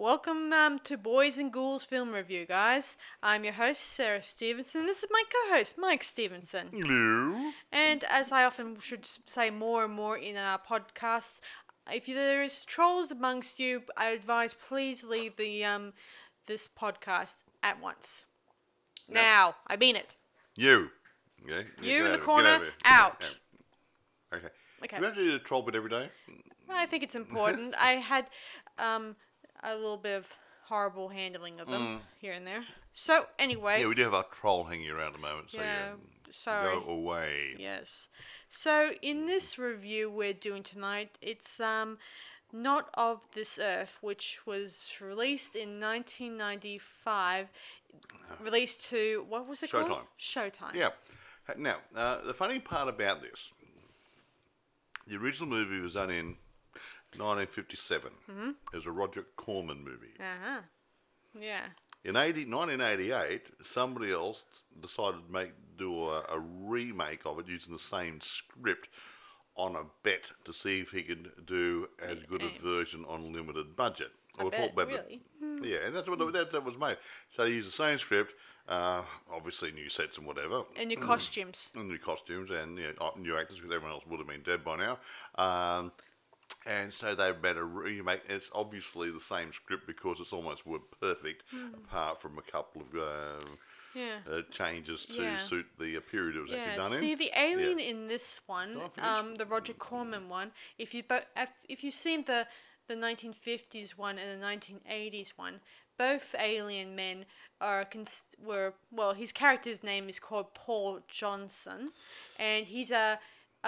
Welcome to Boys and Ghouls Film Review, guys. I'm your host, Sarah Stephenson. This is my co-host, Mike Stephenson. Hello. And as I often should say more and more in our podcasts, if there is trolls amongst you, I advise please leave the this podcast at once. Yep. Now, I mean it. You. Okay. You in the corner, out. Okay. Okay. Do we have to do the troll bit every day? I think it's important. I had a little bit of horrible handling of them here and there. So anyway, Yeah, we do have our troll hanging around at the moment. So sorry. Go away. Yes. So in this review we're doing tonight, it's Not of This Earth, which was released in 1995. Released to, what was it called? Showtime. Yeah. Now, the funny part about this, the original movie was done in 1957. Mm-hmm. It was a Roger Corman movie. Uh-huh. Yeah. In 1988, somebody else decided to do a remake of it using the same script on a bet to see if he could do as good a version on limited budget. Really? Yeah, and that's what was made. So they used the same script, obviously new sets and whatever. And new costumes. And new costumes and new actors, because everyone else would have been dead by now. And so they made a remake. It's obviously the same script because it's almost word perfect, apart from a couple of changes to suit the period it was actually done in. See, the alien in this one, the Roger Corman one, if you've seen the 1950s one and the 1980s one, both alien men his character's name is called Paul Johnson, and he's a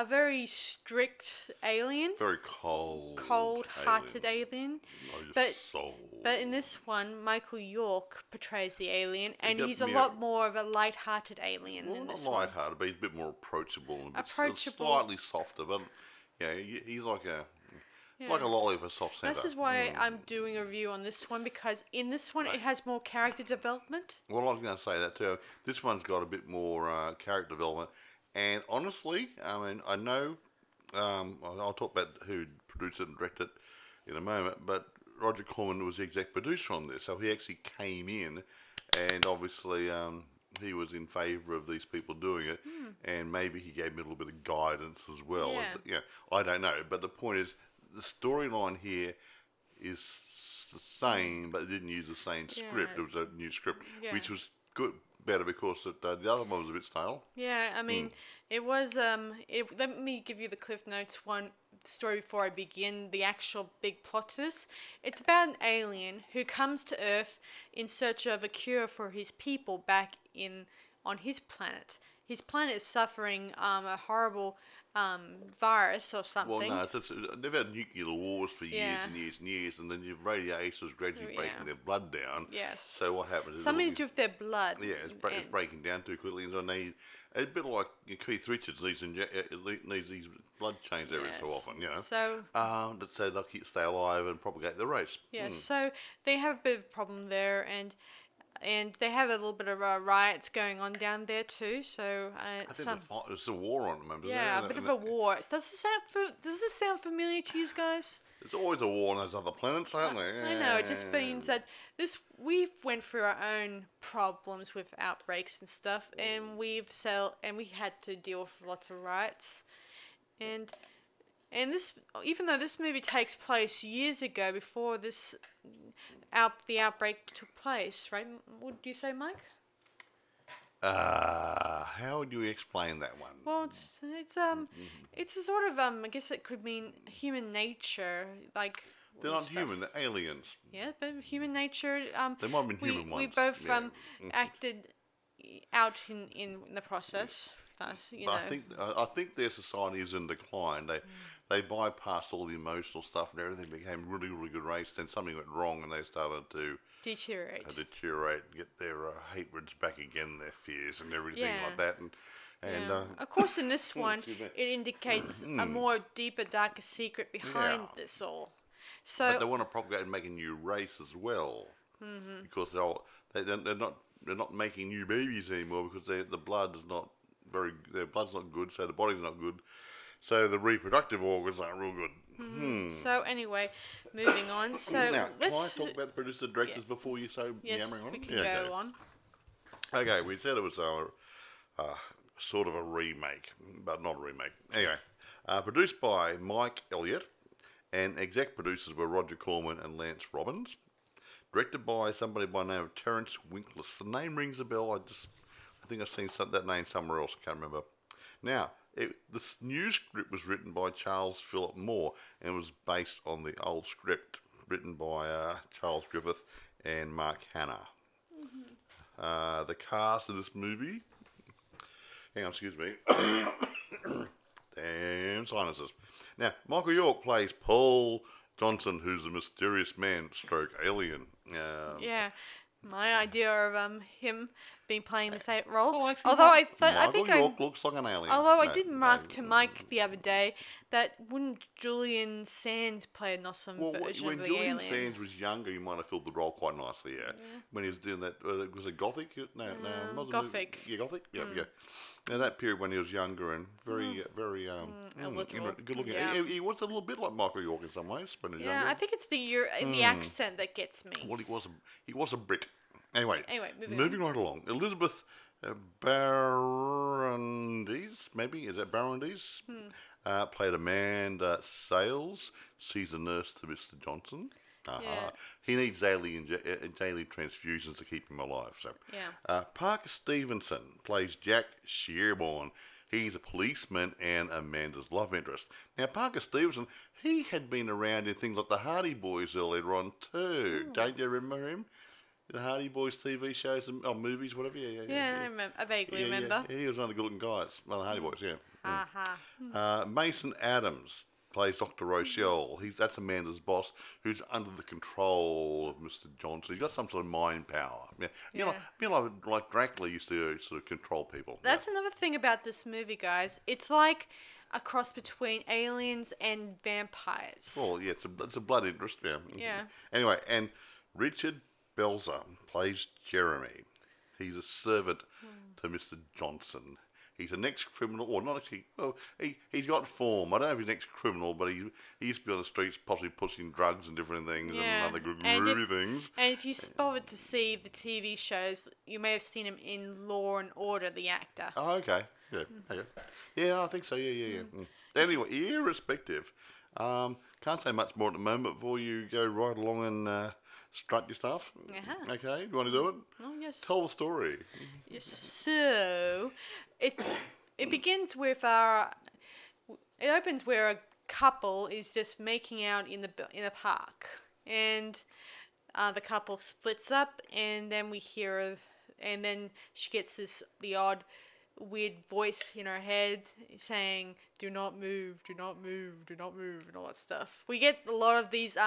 very strict alien. Very cold-hearted alien. But in this one, Michael York portrays the alien, and he's a lot more of a light-hearted alien in this one. Not light-hearted, but he's a bit more approachable. And slightly softer, but he's like a lolly of a soft centre. This is why I'm doing a review on this one, because in this one it has more character development. Well, I was going to say that too. This one's got a bit more character development. And honestly, I mean, I know, I'll talk about who produced it and directed it in a moment, but Roger Corman was the exec producer on this, so he actually came in, and obviously he was in favour of these people doing it, and maybe he gave me a little bit of guidance as well. Yeah. I don't know, but the point is, the storyline here is the same, but it didn't use the same script. It was a new script, which was better because the other one was a bit stale. Yeah, I mean, it was. Let me give you the Cliff Notes one story before I begin the actual big plot twist. It's about an alien who comes to Earth in search of a cure for his people back on his planet. His planet is suffering a horrible virus or something. Well, no, they've had nuclear wars for years and years and years, and then your radiation is gradually breaking their blood down. Yes. So what happens is something to do with their blood. Yeah, it's breaking down too quickly, and so they need a bit like Keith Richards needs these blood chains every so often, So they'll stay alive and propagate the race. Yeah. So they have a bit of a problem there, and they have a little bit of riots going on down there too. So I think there's a war on them. Yeah, a bit of a war. Does this sound familiar to you guys? There's always a war on those other planets, aren't there? I know. It just means that we've went through our own problems with outbreaks and stuff, and we had to deal with lots of riots, and this, even though this movie takes place years ago before the outbreak took place, right? Would you say, Mike? How would you explain that one? Well, it's a sort of I guess it could mean human nature, like. They're not human; they're aliens. Yeah, but human nature. They might have been human once. We both acted out in the process. I think their society is in decline. They bypassed all the emotional stuff, and everything became really, really good race. Then something went wrong, and they started to deteriorate, and get their hatreds back again, their fears and everything like that. And of course, in this one, it indicates a more deeper, darker secret behind this all. So, but they want to propagate and make a new race as well, because they're not making new babies anymore because the blood is not their blood's not good, so the body's not good. So the reproductive organs aren't real good. So anyway, moving on. So Now, can I let's. talk about the producer directors before you so Yes, yammering on? we can Yeah, okay. go on. Okay, we said it was sort of a remake, but not a remake. Anyway, produced by Mike Elliott, and exec producers were Roger Corman and Lance Robbins. Directed by somebody by the name of Terence Winkless. The name rings a bell. I think I've seen that name somewhere else. I can't remember. Now, this new script was written by Charles Philip Moore and was based on the old script written by Charles Griffith and Mark Hanna. The cast of this movie. Hang on, excuse me. Damn sinuses. Now, Michael York plays Paul Johnson, who's a mysterious man, stroke alien. Yeah, my idea of him being playing the same role. Oh, actually, Although I Michael think York looks like an alien. Although I No, did no. mark to Mike the other day that wouldn't Julian Sands play an awesome Well, version when of the Julian alien? Sands was younger, he might have filled the role quite nicely. Yeah, when he was doing that, was it Gothic? No, it wasn't Gothic. Yeah, Gothic. Yeah, yeah. Now that period when he was younger and very, Eligible. good looking. Yeah. He was a little bit like Michael York in some ways when he was Yeah, younger. I think it's the accent that gets me. Well, he was a brick. Anyway, Anyway, moving right along. Elizabeth Barrandes, maybe is that Barrandes? Played Amanda Sales. She's a nurse to Mr. Johnson. Yeah. He needs daily transfusions to keep him alive. So, Yeah. Parker Stephenson plays Jack Shearborn. He's a policeman and Amanda's love interest. Now, Parker Stevenson, he had been around in things like the Hardy Boys earlier on too. Don't you remember him? The Hardy Boys TV shows and movies, whatever. Yeah, I remember. I vaguely remember. Yeah, he was one of the good-looking guys. One of the Hardy Boys, yeah. Aha. Mason Adams plays Dr. Rochelle. That's Amanda's boss, who's under the control of Mr. Johnson. He's got some sort of mind power. Yeah, you know, like Dracula used to sort of control people. That's another thing about this movie, guys. It's like a cross between aliens and vampires. Well, yeah, it's a blood interest. Yeah. Yeah. Anyway, and Richard Belzer plays Jeremy. He's a servant to Mr. Johnson. He's an ex-criminal, or not actually. Well, he's got form. I don't know if he's an ex-criminal, but he used to be on the streets, possibly pushing drugs and different things and other groovy things. And if you bothered to see the TV shows, you may have seen him in Law and Order, the actor. Oh, okay. Yeah. Okay. Yeah, I think so. Yeah. Anyway, irrespective, can't say much more at the moment before you go right along and strut your stuff. Uh-huh. Okay, you want to do it? Oh, yes. Tell the story. Yes. So, it begins with it opens where a couple is just making out in a park, and the couple splits up, and then and then she gets the odd weird voice in her head saying, "Do not move, do not move, do not move," and all that stuff. We get a lot of these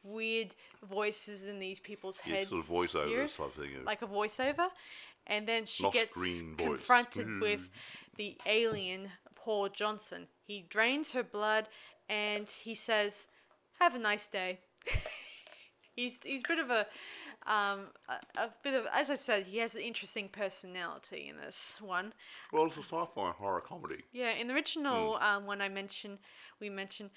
weird voices in these people's heads. Sort of voiceover here, type thing. Yeah. like a voiceover, and then she Not gets screen voice. confronted with the alien Paul Johnson. He drains her blood, and he says, "Have a nice day." He's a bit of as I said, he has an interesting personality in this one. Well, it's a sci-fi horror comedy. Yeah, in the original one we mentioned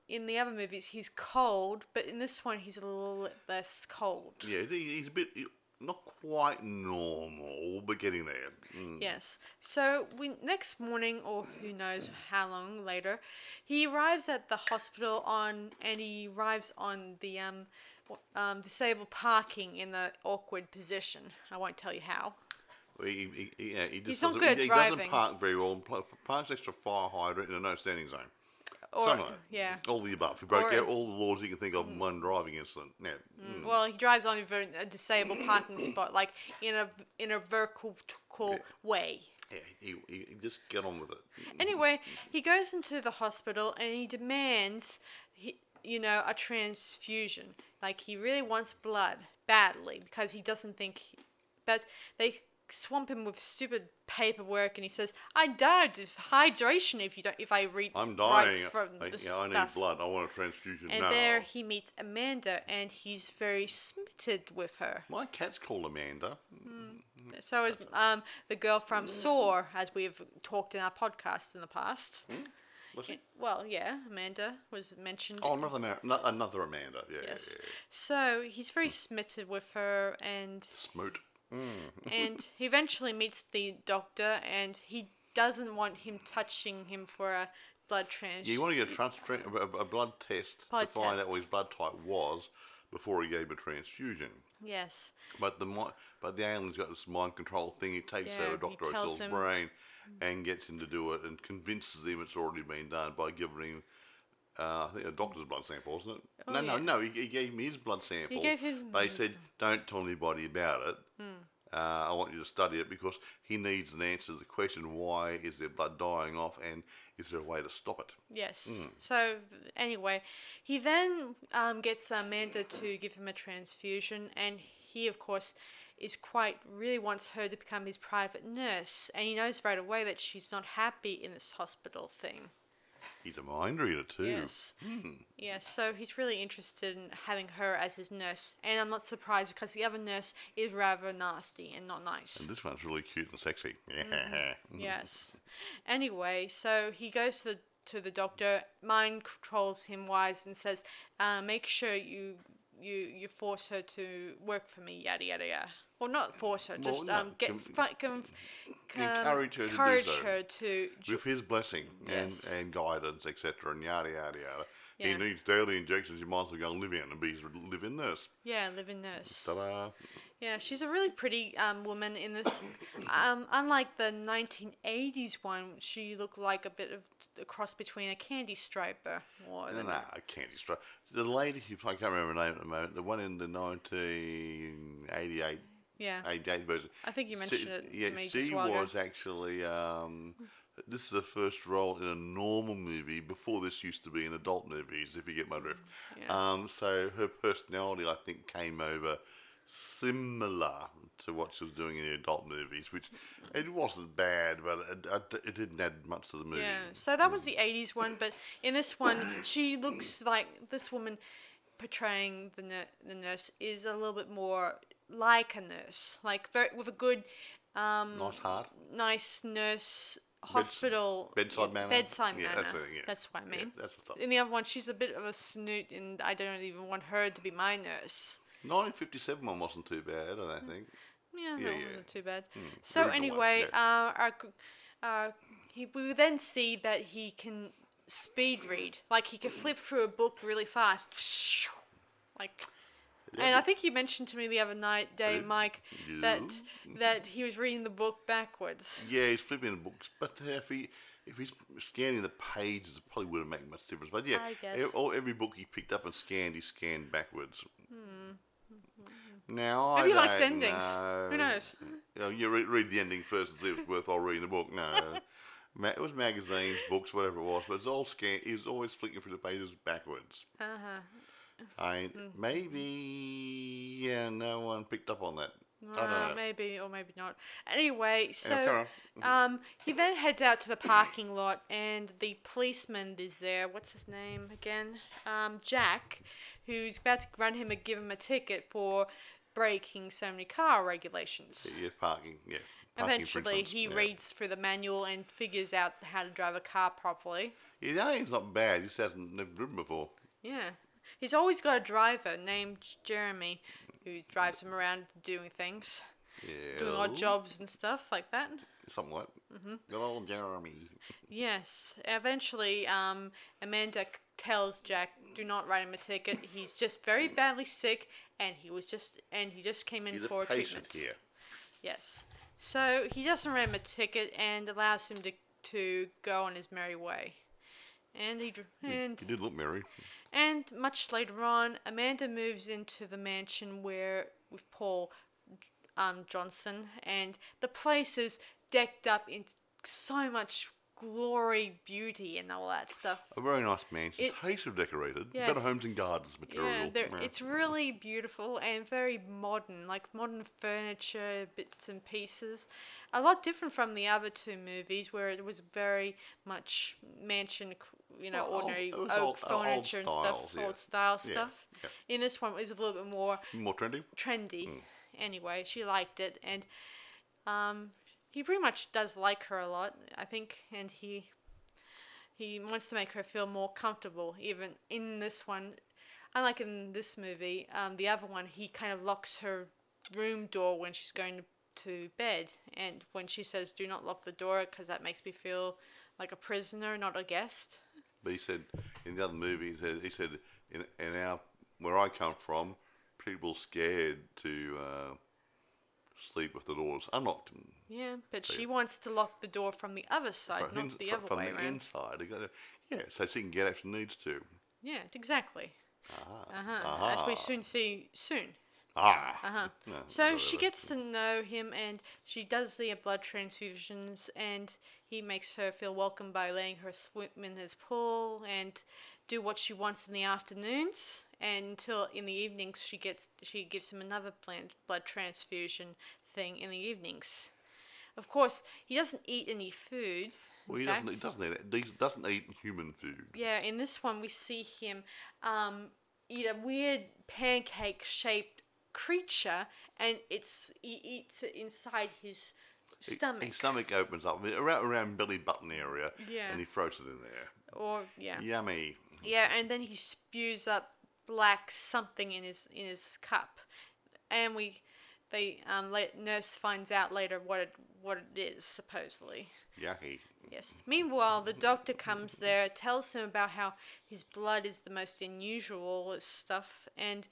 in the other movies he's cold, but in this one he's a little less cold. Yeah, he's a bit not quite normal, but getting there. Yes. So next morning, or who knows how long later, he arrives at the hospital and he arrives on the disabled parking in the awkward position. I won't tell you how. He just He's not doesn't, good at he driving. doesn't park very well. Parks next to a fire hydrant in a no standing zone. Or Something like that. yeah. All the above. He broke out all the laws you can think of in one driving incident. Yeah. Well, he drives on a disabled parking spot, like in a vertical way. Yeah, he just get on with it. Anyway, he goes into the hospital and he demands, a transfusion. Like, he really wants blood badly because he doesn't think. But they swamp him with stupid paperwork, and he says, "I died of hydration if I read I'm dying. right from the stuff." I need blood. I want a transfusion and now. there he meets Amanda, and he's very smitten with her. My cat's called Amanda. So is the girl from Saw, as we've talked in our podcast in the past. Was he? Well, yeah, Amanda was mentioned. Oh, another Amanda. Yeah, Yes. yeah. So he's very smitten with her, Smoot. Mm. and he eventually meets the doctor, and he doesn't want him touching him for a blood Yeah, you want to get a blood test to blood find out test. what his blood type was before he gave a transfusion. Yes. But the alien's got this mind control thing. He takes Yeah, over he Doctor tells O'Sill's him. brain and gets him to do it and convinces him it's already been done by giving him, I think, a doctor's blood sample, wasn't it? Oh yeah. No. He gave him his blood He sample, gave his. but he said, "Don't tell anybody about it. I want you to study it because he needs an answer to the question: why is their blood dying off, and is there a way to stop it?" Yes. So anyway, he then gets Amanda to give him a transfusion, and he, of course, really wants her to become his private nurse, and he knows right away that she's not happy in this hospital thing. He's a mind reader too. Yes. Yes, so he's really interested in having her as his nurse, and I'm not surprised because the other nurse is rather nasty and not nice. And this one's really cute and sexy. Yes. Anyway, so he goes to the doctor, mind controls him wise, and says, "Make sure you force her to work for me." Yada yada yada. Well, not force her, just encourage her to. With his blessing Yes. and guidance, etc., and yada yada yada. He Yeah. needs daily injections. You might as well go and live in and be his live-in nurse. Yeah, live-in nurse. Ta-da! Yeah, she's a really pretty woman in this. Unlike the 1980s one, she looked like a bit of a cross between a candy striper more than Candy Stripe. The lady who I can't remember her name at the moment. The one in the 1988 yeah. 88 version. I think you mentioned it Yeah, to me she just a while ago. was actually. This is the first role in a normal movie before this used to be in adult movies, if you get my drift. Yeah. So her personality, I think, came over similar to what she was doing in the adult movies, which it wasn't bad, but it didn't add much to the movie. Yeah, so that was the 80s one, but in this one, she looks like this woman portraying the nurse is a little bit more like a nurse, like very, with a good, Nice heart. nice nurse hospital Bedside manner. bedside Yeah, manner. that's the thing, yeah. That's what I mean. Yeah, that's the stuff. In the other one, she's a bit of a snoot, and I don't even want her to be my nurse. 1957 one wasn't too bad, I don't think. Yeah, Yeah, that yeah. wasn't too bad. So original one, anyway, yeah. we then see that he can speed read, like he can flip through a book really fast, like. And I think you mentioned to me the other night, Dave, Mike, that he was reading the book backwards. Yeah, he's flipping the books, but if he's scanning the pages, it probably wouldn't make much difference. But yeah, I guess. every book he picked up and scanned, he scanned backwards. Now Maybe he I likes don't endings. know. Who knows? You know, you read the ending first and see if it's worthwhile reading the book. No, it was magazines, books, whatever it was, but it's all scanned. He was always flicking through the pages backwards. Maybe no one picked up on that. I don't know. Maybe or maybe not. Anyway, so carry he then heads out to the parking lot, and the policeman is there. What's his name again? Jack, who's about to run him and give him a ticket for breaking so many car regulations. Yeah, parking. Yeah. Parking Eventually, he infringements, reads through the manual and figures out how to drive a car properly. Yeah, that ain't not bad. He just hasn't never driven before. Yeah. He's always got a driver named Jeremy who drives him around doing things, Yeah. doing odd jobs and stuff like that. Something like. Good old Jeremy. Yes. Eventually, Amanda tells Jack, "Do not write him a ticket. He's just very badly sick, and he just came in He's for a patient treatment." here. Yes. So he doesn't write him a ticket and allows him to go on his merry way. And He did look merry. And much later on, Amanda moves into the mansion with Paul Johnson, and the place is decked up in so much glory, beauty, and all that stuff. A very nice mansion. Tastefully decorated. Yes. Better Homes and Gardens material. Yeah, it's really beautiful and very modern, like modern furniture, bits and pieces. A lot different from the other two movies, where it was very much mansion, ordinary it was oak old furniture and stuff, styles, yeah. old style Yeah, stuff. yeah. In this one, it was a little bit more More trendy. trendy. Anyway, she liked it, and he pretty much does like her a lot, I think, and he He wants to make her feel more comfortable. Even in this one, unlike in this movie, the other one, he kind of locks her room door when she's going to bed. And when she says, "Do not lock the door," because that makes me feel like a prisoner, not a guest. But he said in the other movie, he said in our where I come from, people scared to sleep with the doors unlocked. Yeah, but So she wants to lock the door from the other side, not the other from way the around. inside, yeah, so she can get out if she needs to. Yeah, exactly. As we Aha. soon see soon. Ah. No, So she whatever. gets to know him, and she does the blood transfusions, and he makes her feel welcome by letting her swim in his pool and do what she wants in the afternoons. And until in the evenings, she gives him another blood transfusion thing in the evenings. Of course, he doesn't eat any food. In Well, he doesn't. He fact, doesn't eat. He doesn't eat human food. yeah, in this one we see him eat a weird pancake-shaped creature, and he eats it inside his stomach. His stomach opens up around belly button area, Yeah. and he throws it in there. Or yeah, Yummy. yeah, and then he spews up black something in his cup, and nurse finds out later what it is supposedly. Yucky. Yes. Meanwhile, the doctor comes there, tells him about how his blood is the most unusual stuff, and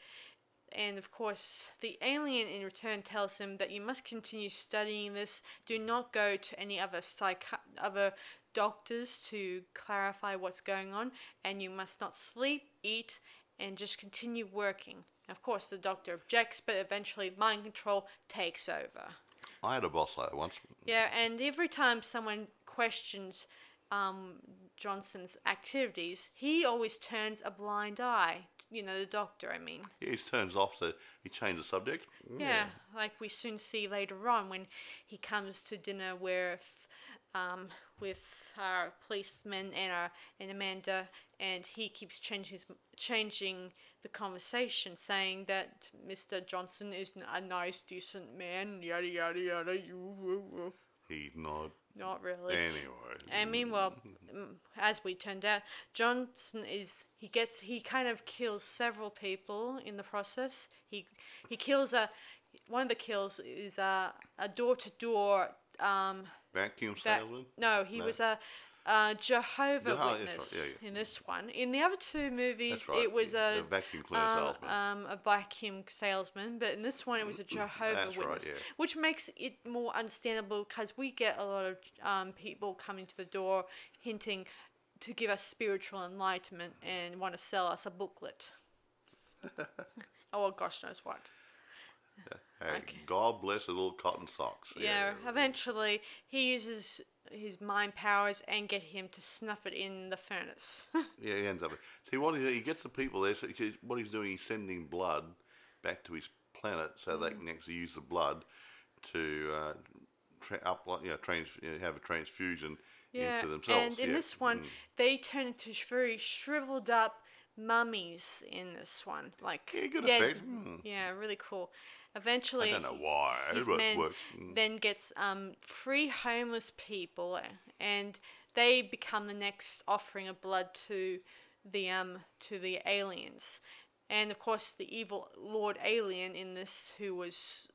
of course, the alien in return tells him that you must continue studying this. Do not go to any other doctors to clarify what's going on, and you must not sleep, eat, and just continue working. Of course, the doctor objects, but eventually mind control takes over. I had a boss like that once. Yeah, and every time someone questions Johnson's activities, he always turns a blind eye. You know, the doctor, I mean. Yeah, he turns off, so he changed the subject. Yeah, like we soon see later on when he comes to dinner with our policeman and Amanda, and he keeps changing the conversation, saying that Mr. Johnson is a nice, decent man, yada yada yada. He's not. Not really. Anyway. And meanwhile, as we turned out, Johnson he kind of kills several people in the process. He kills one of the kills is a door to door Vacuum salesman? no, he was a Jehovah Witness right, yeah. in this one. In the other two movies, That's right. it was The vacuum cleaner salesman. a vacuum salesman, but in this one, it was a Jehovah That's right, Witness, yeah. which makes it more understandable because we get a lot of people coming to the door hinting to give us spiritual enlightenment and want to sell us a booklet. Oh, gosh knows what. Hey, Okay. God bless the little cotton socks. Yeah, eventually he uses his mind powers and get him to snuff it in the furnace. Yeah, he ends up. See, he gets the people there. So what he's doing, he's sending blood back to his planet so they can actually use the blood to have a transfusion into themselves. And in this one, they turn into very shriveled up mummies in this one, like Yeah, good dead. effect. Yeah, really cool. Eventually, I don't know why, his but it men works. then gets three homeless people, and they become the next offering of blood to the aliens. And of course, the evil Lord Alien in this,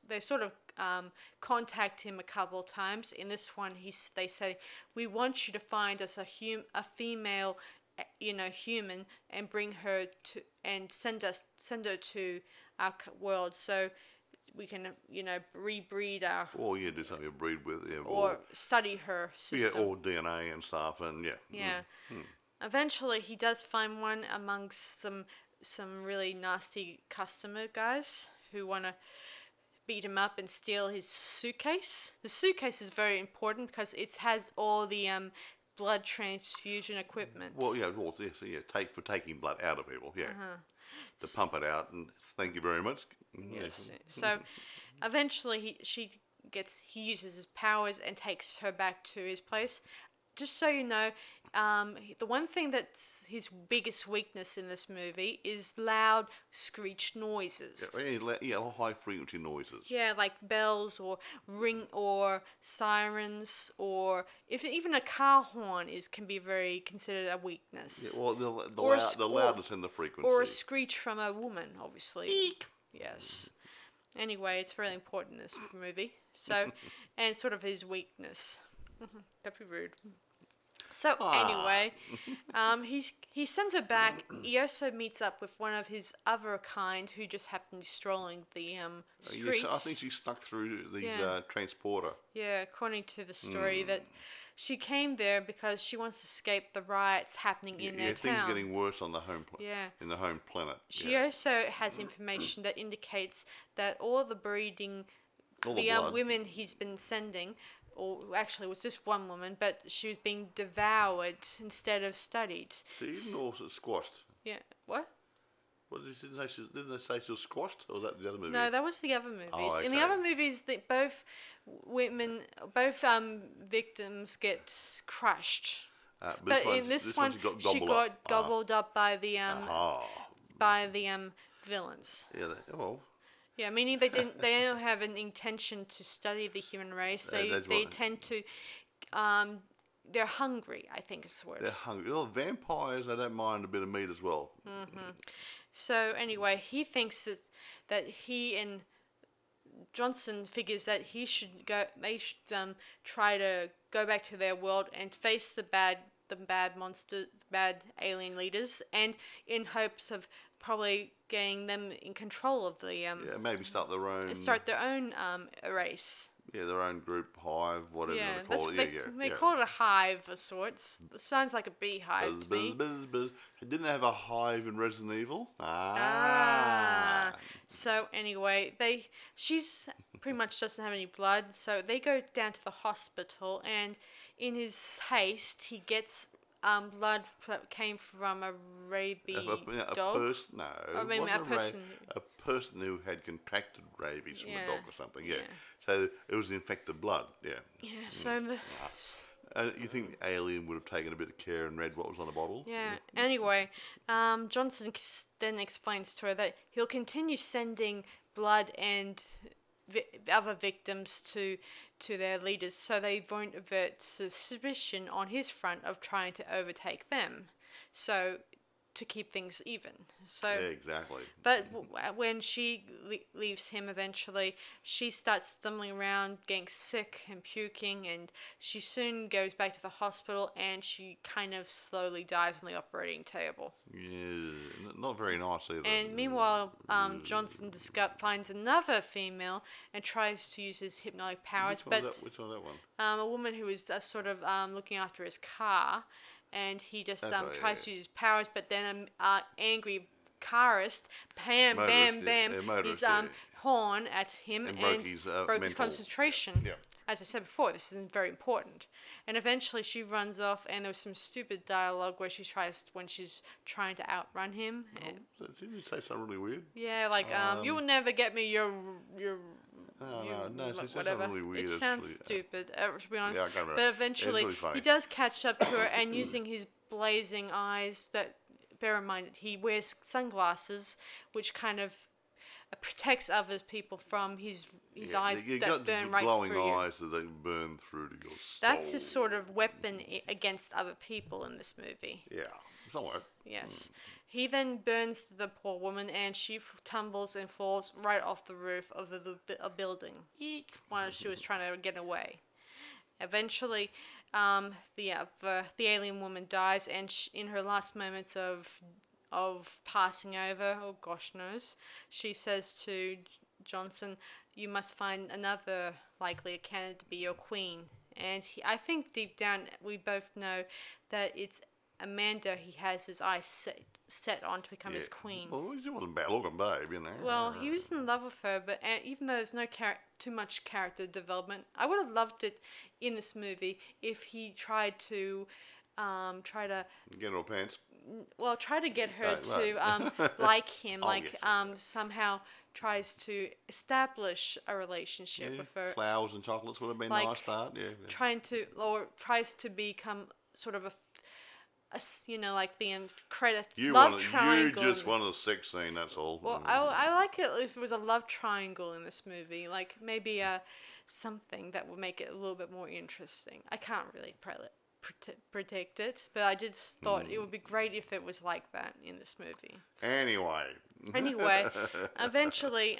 they sort of contact him a couple of times. In this one, they say, "We want you to find us a female, human, and bring her to and send her to our world so we can rebreed our Or do something to breed with, or study her system." or DNA and stuff, and yeah. Yeah. Eventually, he does find one amongst some really nasty customer guys who want to beat him up and steal his suitcase. The suitcase is very important because it has all the blood transfusion equipment. Well, for taking blood out of people, yeah. To pump it out, and thank you very much. Yes. So eventually he uses his powers and takes her back to his place. just so you know, the one thing that's his biggest weakness in this movie is loud screech noises. High frequency noises. Yeah, like bells or ring or sirens, or if even a car horn can be very considered a Yeah, weakness. well, Or the loudness and the frequency. or a screech from a woman, obviously. Eek. Yes. Anyway, it's very important in this movie. So, and sort of his weakness. That'd be rude. So Ah. anyway, he sends her back. He also meets up with one of his other kind who just happened to be strolling the streets. Yes, I think she snuck through these Yeah. transporter. Yeah, according to the story, that she came there because she wants to escape the riots happening in their Things town. getting worse on the Yeah. in the home planet. She also has information that indicates that all the breeding, All the blood. women he's been sending, or actually it was just one woman, but she was being devoured instead of studied. So you didn't also squashed. Yeah, what? Didn't they say she was squashed, or was that the other movie? No, that was the other movies. Oh, In the okay. other movies, both victims get crushed. But in this one, she got gobbled up by the villains. Yeah. Well. Yeah, meaning they don't have an intention to study the human race. They tend to, they're hungry, I think is the word. They're hungry. Well, vampires, they don't mind a bit of meat as well. So anyway, he thinks that he and Johnson figures that they should try to go back to their world and face the bad alien leaders, and in hopes of probably getting them in control of the Maybe start their own race. Yeah, their own group, hive, whatever Yeah, they call it. they call it a hive of sorts. It sounds like a beehive to me. Buzz. Didn't they have a hive in Resident Evil? So anyway, she's pretty much doesn't have any blood, so they go down to the hospital, and in his haste, he gets blood that came from a rabies dog. A person who had contracted rabies from a dog or something. Yeah. So it was infected blood. Yeah. Yeah. So you think the alien would have taken a bit of care and read what was on the bottle? Yeah. Anyway, Johnson then explains to her that he'll continue sending blood and other victims to their leaders, so they won't avert suspicion on his front of trying to overtake them. So to keep things even. So yeah, exactly. But when she leaves him eventually, she starts stumbling around, getting sick and puking, and she soon goes back to the hospital, and she kind of slowly dies on the operating table. Yeah, not very nice either. And meanwhile, Johnson finds another female and tries to use his hypnotic powers. Which one is that one? A woman who is sort of looking after his car. And he just tries to use his powers, but then an angry carist, bam, his horn at him and broke his concentration. Yeah. As I said before, this is very important. And eventually she runs off, and there was some stupid dialogue where when she's trying to outrun him. Didn't you say something really weird? Yeah, like, you will never get me, your No, she said whatever. Something really weird. It sounds stupid, to be honest. Yeah, I can't remember. But eventually, really he does catch up to her, and using his blazing eyes, bear in mind, he wears sunglasses, which kind of protects other people from his eyes that burn right through you. Glowing eyes that they burn through to your soul. That's his sort of weapon against other people in this movie. Yeah, somewhat. Yes. He then burns the poor woman, and she tumbles and falls right off the roof of a building while she was trying to get away. Eventually, the alien woman dies, and in her last moments of passing over, oh gosh knows, she says to Johnson, "You must find another likely candidate to be your queen." And I think deep down we both know that it's Amanda he has his eyes set on to become his queen. Well, he wasn't bad looking, babe, you know. Well, he was in love with her, but even though there's no too much character development, I would have loved it in this movie if he tried to get in her pants. well, try to get her Right. to like him, Oh, like yes. somehow tries to establish a relationship Yeah, with her, flowers and chocolates would have been a nice like start. Yeah, yeah. trying to or tries to become sort of like the credit love You triangle just wanted a sex scene. That's all. well, I like it if it was a love triangle in this movie, like maybe something that would make it a little bit more interesting. I can't really predict it, but I just thought it would be great if it was like that in this movie. Anyway. Anyway, eventually,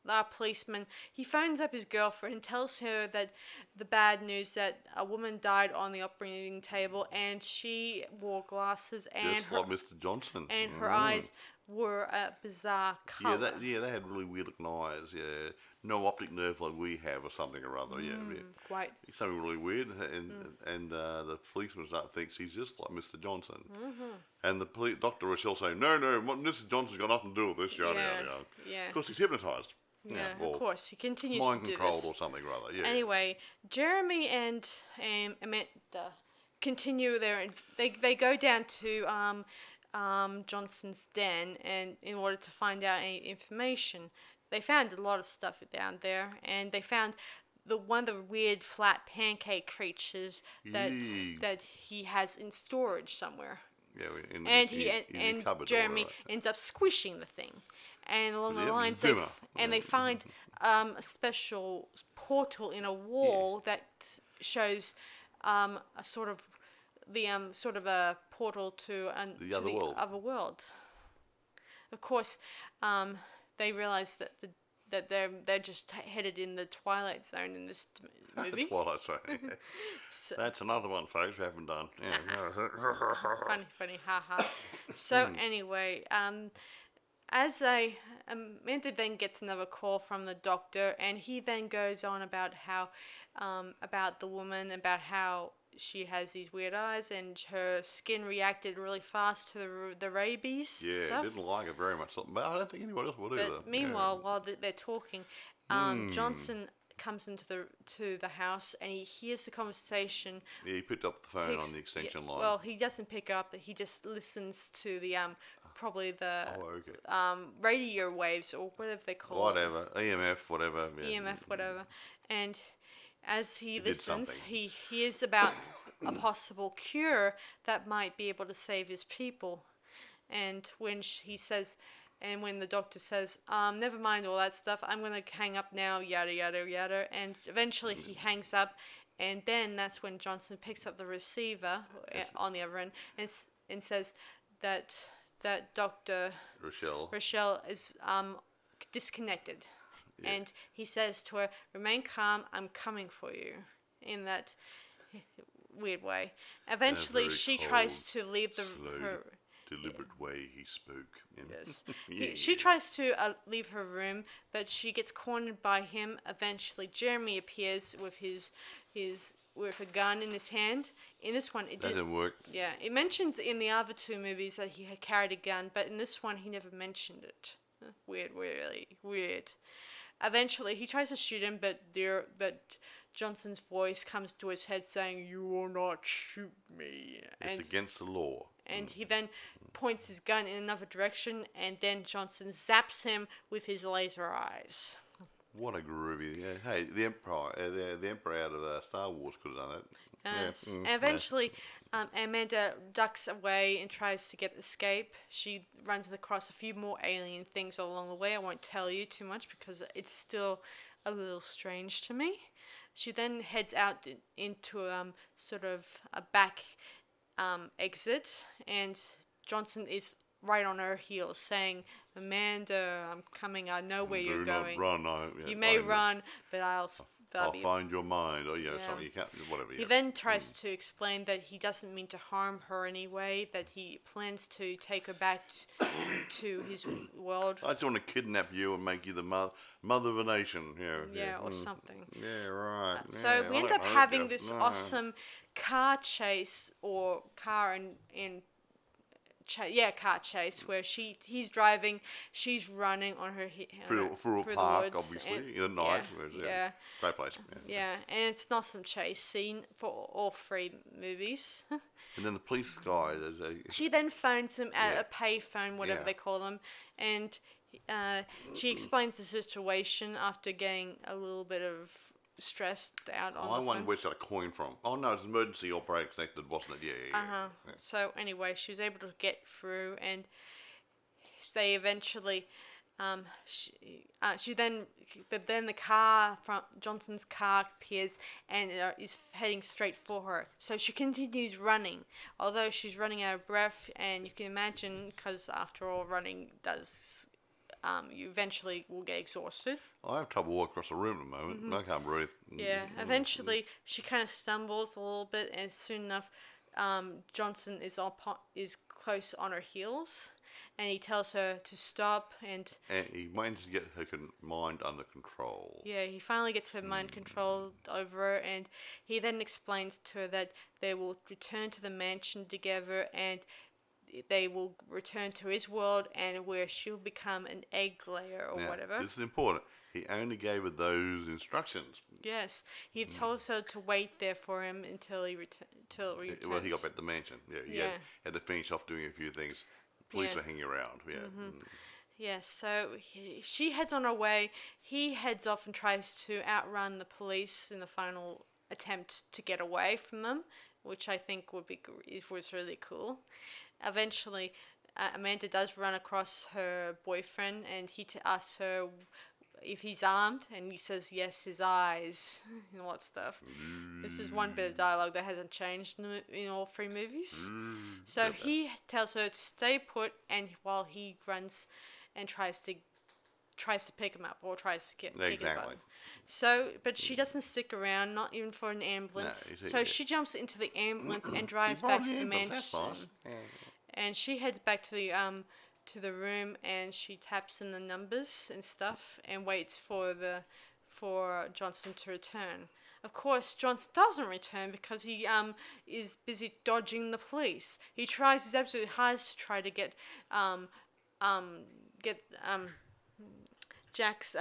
our policeman, he phones up his girlfriend and tells her that the bad news that a woman died on the operating table and she wore glasses Just like Mr. Johnson. and her eyes were a bizarre Yeah, color. they had really weird looking eyes. Yeah, no optic nerve like we have, or something or other. Yeah, yeah. Quite. It's something really weird, and the policeman thinks he's just like Mr. Johnson, and the doctor Rochelle saying, no, Mr. Johnson's got nothing to do with this, yada Yeah, yada yada. yeah. Of course, he's hypnotised. Yeah, Or of course. He continues to mind do controlled this. or something or other. Yeah. Anyway, Jeremy and Amanda continue their. They go down to Johnson's den and in order to find out any information. They found a lot of stuff down there, and they found one of the weird flat pancake creatures Yee. that he has in storage somewhere. Yeah, And in the cupboard or Jeremy whatever. ends up squishing the thing, and along the Yeah, lines Zimmer. they find a special portal in a wall that shows a sort of sort of a portal to The other world. other world. Of course, they realize that they're just headed in the Twilight Zone in this movie. That's what I say. So, That's another one, folks, we haven't done. Yeah. funny, haha. So anyway, as Amanda then gets another call from the doctor, and he then goes on about how, about the woman, about how she has these weird eyes, and her skin reacted really fast to the rabies Yeah, stuff. didn't like it very much. But I don't think anybody else would either. But meanwhile, while they're talking, Johnson comes into the house and he hears the conversation. Yeah, he picked up the phone on the extension line. Well, he doesn't pick up. He just listens to the probably the okay. radio waves or whatever they call Whatever, EMF, whatever. Yeah. EMF, whatever. And as he did listens, something. he hears about a possible cure that might be able to save his people. And when he says, and when the doctor says, never mind all that stuff, I'm going to hang up now, yada, yada, yada. And eventually he hangs up. And then that's when Johnson picks up the receiver on the other end and says that Dr. Rochelle is disconnected. Yeah. And he says to her, remain calm, I'm coming for you. In that weird way. Eventually very she cold, tries to leave slow, her. deliberate way he spoke. Yes. Yeah. She tries to leave her room, but she gets cornered by him. Eventually, Jeremy appears with with a gun in his hand. In this one, it didn't work. Yeah, it mentions in the other two movies that he had carried a gun, but in this one, he never mentioned it. Weird, really weird. Eventually, he tries to shoot him, but Johnson's voice comes to his head saying, "You will not shoot me." It's against the law. And he then points his gun in another direction, and then Johnson zaps him with his laser eyes. What a groovy! Yeah. Hey, the Emperor, the Emperor out of Star Wars could have done that. And eventually, Amanda ducks away and tries to escape. She runs across a few more alien things along the way. I won't tell you too much because it's still a little strange to me. She then heads out into sort of a back exit, and Johnson is right on her heels saying, Amanda, I'm coming, I know where you're going. Do not run. You may run, but I'll find your mind, or Yeah. something. You can't, whatever. He then tries to explain that he doesn't mean to harm her anyway, that he plans to take her back to his world. I just want to kidnap you and make you the mother of a nation. Yeah, or something. Yeah, right. So we end up having this awesome car chase or car and car chase where he's driving, she's running on her through a through the park, woods, obviously, and, in the night. Whereas, yeah, great place. Yeah. yeah, and it's an awesome chase scene for all three movies. And then the police guy, She then phones him at yeah, a payphone, whatever yeah. they call them, and she explains the situation after getting a little bit of stressed out on I the wonder phone. where it's got a coin from. Oh no, it's emergency operator connected, wasn't it? Yeah. So anyway, she was able to get through, and they eventually, she then, but then the car from Johnson's car appears and is heading straight for her. So she continues running, although she's running out of breath, and you can imagine, because after all, running does, you eventually will get exhausted. I have trouble walking across the room at the moment. I can't breathe. Yeah, eventually she kind of stumbles a little bit, and soon enough, Johnson is close on her heels, and he tells her to stop. And And he manages to get her mind under control. yeah, he finally gets her mind controlled over her, and he then explains to her that they will return to the mansion together, and they will return to his world, and where she'll become an egg layer or Now, whatever. this is important. He only gave her those instructions. Yes, he tells her to wait there for him until he returns. Well, he got back to the mansion. Yeah, he Yeah. had to finish off doing a few things. Police Yeah. were hanging around. Yeah. Yeah, so she heads on her way. He heads off and tries to outrun the police in the final attempt to get away from them, which I think was really cool. Eventually, Amanda does run across her boyfriend, and he asks her if he's armed, and he says yes, his eyes, and all that stuff. This is one bit of dialogue that hasn't changed in all three movies. So he tells her to stay put, and while he runs and tries to pick him up, or tries to kick his Exactly. butt. So, but she doesn't stick around, not even for an ambulance. No, So she jumps into the ambulance and drives back to the mansion. That's nice. Yeah. And she heads back to the room, and she taps in the numbers and stuff and waits for Johnson to return. Of course, Johnson doesn't return because he is busy dodging the police. He tries his absolute hardest to try to get Jack's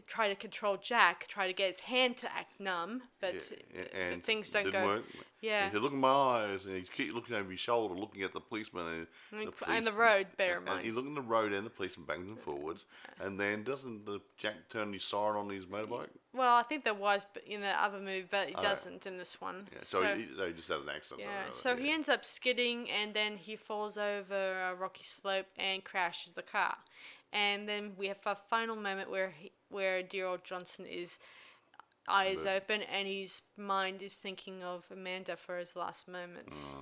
try to control Jack, try to get his hand to act numb, but And things don't didn't go. work. Yeah. He said, "Look at my eyes," and he keeps looking over his shoulder, looking at the policeman And the road, bear in And mind. he's looking at the road and the policeman bangs him forwards. And then doesn't the Jack turn his siren on his motorbike? Well, I think there was in the other movie, but he doesn't in this one. Yeah. So he just had an accident. Yeah, so he ends up skidding, and then he falls over a rocky slope and crashes the car. And then we have a final moment where dear old Johnson is eyes open, and his mind is thinking of Amanda for his last moments.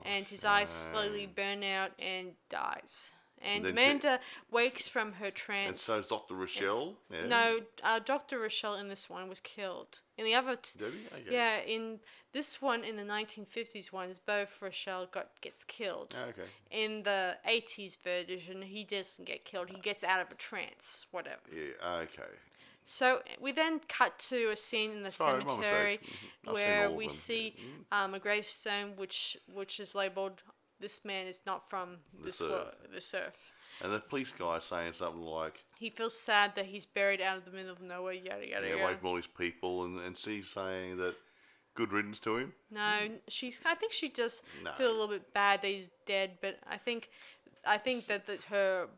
And his eyes slowly burn out and dies. And then Amanda wakes from her And trance. so is Dr. Rochelle. Yeah. No, Dr. Rochelle in this one was killed. In the other, Did he? Okay. yeah, in this one, in the 1950s ones, both Rochelle gets killed. Okay. In the 80s version, he doesn't get killed. He gets out of a trance, whatever. Yeah. Okay. So we then cut to a scene in the Sorry, my cemetery mistake. I've seen where all of we them. see a gravestone which is labelled, "This man is not from this earth." And the police guy saying something like, He feels sad that he's buried out of the middle of nowhere, yada yada "Yeah, yada. away from all these people," and she's saying that good riddance to him. No, I think she does No. feel a little bit bad that he's dead, but I think that her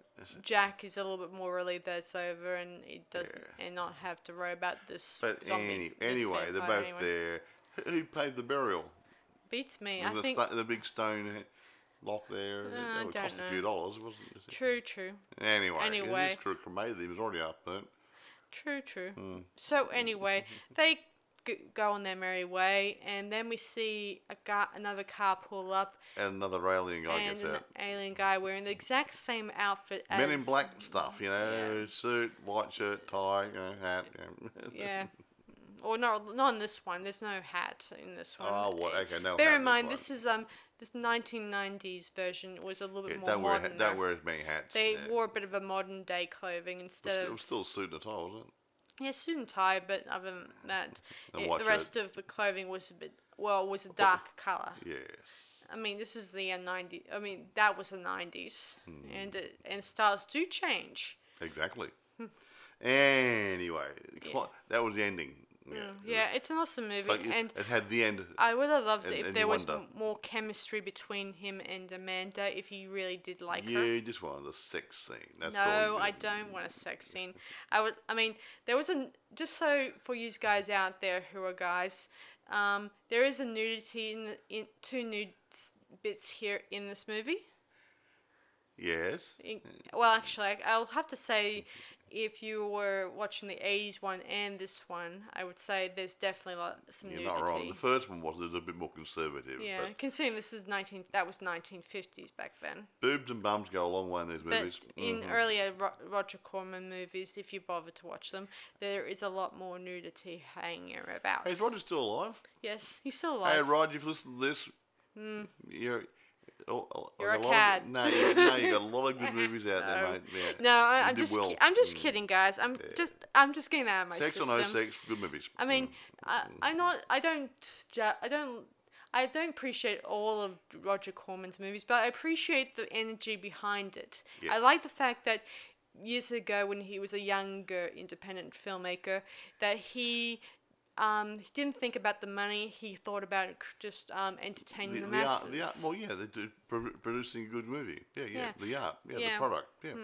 Jack is a little bit more relieved that it's over, and it doesn't, and not have to worry about this But zombie. anyway, they're both there. Who paid the burial? Beats me. And I think. the big stone block there. That would don't cost a know. few dollars, wasn't it? True. Anyway, this crew cremated him. He was already up burnt. True. So anyway, they go on their merry way, and then we see another car pull up, And another alien guy and gets an out. alien guy wearing the exact same outfit as Men in black stuff, suit, white shirt, tie, hat. Yeah. Or not in this one. There's no hat in this one. Oh, what? Okay, no. Bear hat in mind, one. this is this 1990s version was a little bit more don't modern. don't wear as many hats. They wore a bit of a modern day clothing instead It was of still a suit and a tie, wasn't it? yeah, suit and tie. But other than that, And white the rest of the clothing was a dark color. Yes. I mean, this is the 90s. I mean, that was the 90s, and styles do change. Exactly. Anyway, Yeah. that was the ending. Yeah. Yeah, it's an awesome So movie, and it had the end, I would have loved it if and there you was wonder. more chemistry between him and Amanda, if he really did like Yeah, her. you just wanted the sex scene. That's all. No, I don't want a sex scene. I mean, there was a. Just so for you guys out there who are guys, there is a nudity in two nude bits here in this movie. Yes. Well, actually, I'll have to say, if you were watching the 80s one and this one, I would say there's definitely some You're nudity. not wrong. The first one was a bit more conservative. Yeah, But considering this is that was 1950s back then. boobs and bums go a long way in these But movies. in earlier Roger Corman movies, if you bother to watch them, there is a lot more nudity hanging about. Hey, is Roger still alive? Yes, he's still Hey, alive. Rod, you've listened to this. You're. You're a got lot cad. of, no, you got a lot of good movies out there, No. mate. Yeah. No, You did well. I'm just kidding, guys. I'm just getting that out of my Sex system. or no sex, good movies. I mean, I'm not. I don't appreciate all of Roger Corman's movies, but I appreciate the energy behind it. Yeah. I like the fact that years ago, when he was a younger independent filmmaker, that he didn't think about the money. He thought about just entertaining the masses. The art, well, yeah, they do producing a good movie. Yeah, Yeah. the art, the Yeah. product, yeah.